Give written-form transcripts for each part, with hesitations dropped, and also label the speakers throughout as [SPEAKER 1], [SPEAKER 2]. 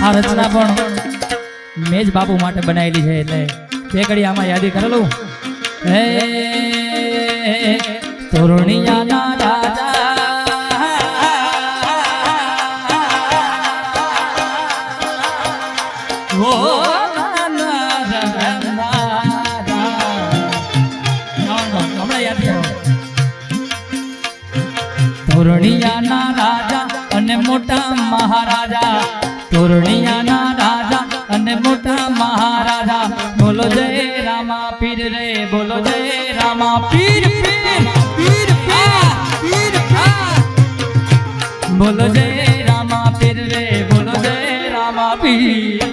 [SPEAKER 1] આ રચના પણ મેં જ બાપુ માટે બનાવેલી છે એટલે બે ઘડી આમાં યાદી કરેલું. હે તોરણિયાના રાજા ઓ હમણાં યાદ કરો. તોરણિયાના રાજા અને મોટા મહારાજા, તોરણિયાના રાજા અને મોટા મહારાજા, બોલો જય રામા પીર રે, બોલો જય રામા પીર પીર પીર પીર બોલો જય રામા પીર રે, બોલો જય રામા પીર.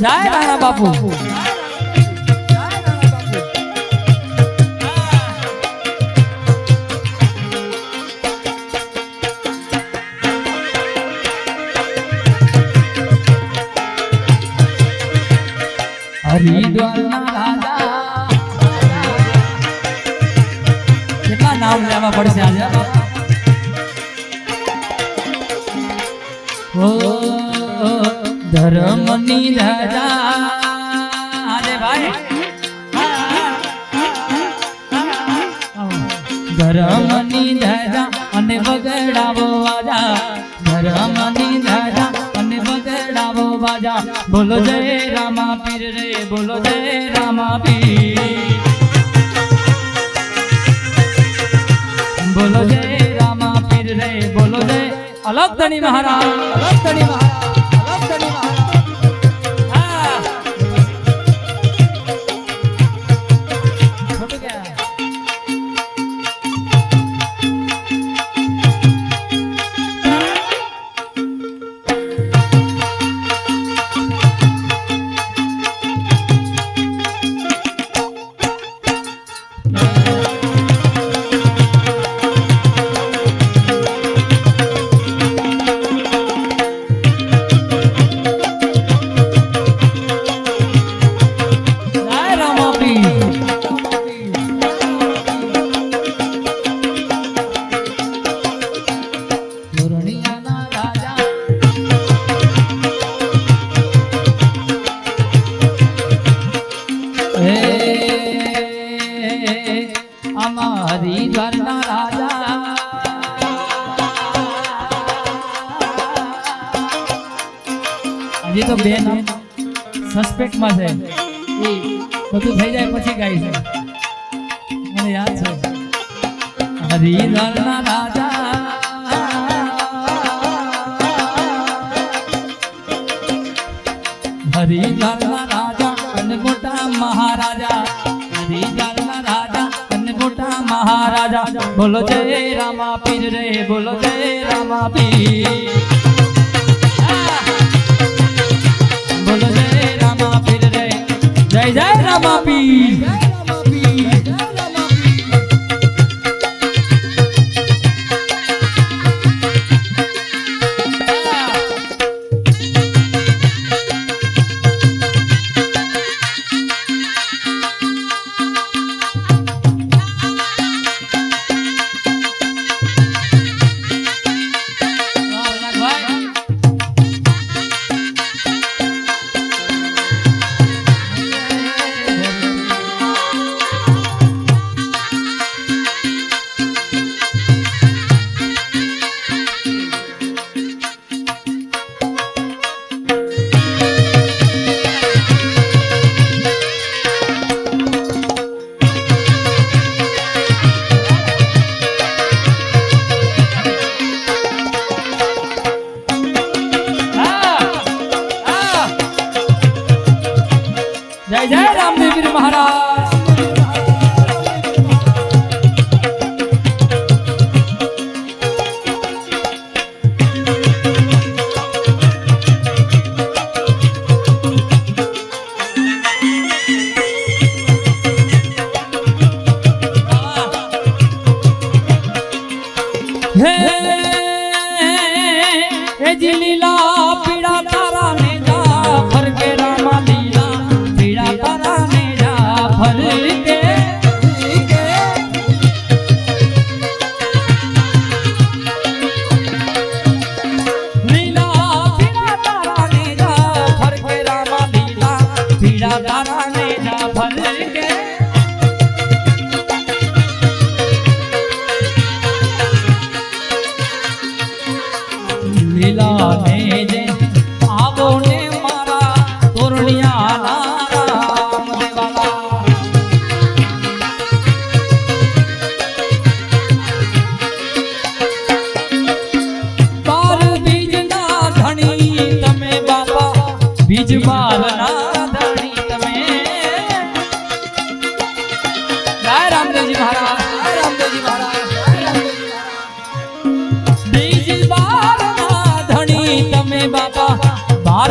[SPEAKER 1] જય રાણા બાપુ. હરિદ્વારના રાજા, કેટલા નામ લેવા પડશે આજે. ઓ ધર્મની રાજા અરે ભાઈ, ધર્મની રાજા અને વગડાવો વાજા, ધર્મની રાજા અને વગડાવો વાજા, બોલો જય રામા પીર રે, બોલો જય રામા પીર, બોલો જય રામા પીર રે, બોલો જય અલગ ધણી મહારાજ, અલગ ધણી મહારાજ, અલગ ધણી મહારાજ. હરિદ્વારના રાજા હજી તો બે નામ સસ્પેક્ટમાં છે, એ બધું થઈ જાય પછી ગાય છે, મને યાદ છે. હરિદ્વારના રાજા, હરિદ્વારના રાજા અને મોટા મહારાજા, હરિદ્વારના રાજા અને મોટા મહારાજા, બોલો જય રામા પીર રે, બોલો જય રામા પીર, બોલો જય રામા પીર રે, જય જય રામા પીર.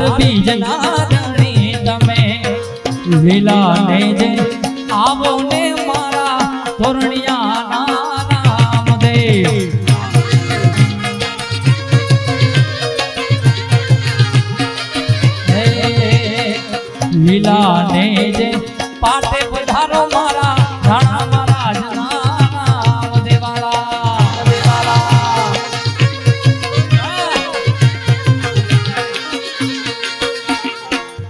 [SPEAKER 1] હાર બીજના ધણી તમે લીલા ને જે આવો ને મારા તોરણિયાના રામદેવ લીલા ને જે પાટે પધારો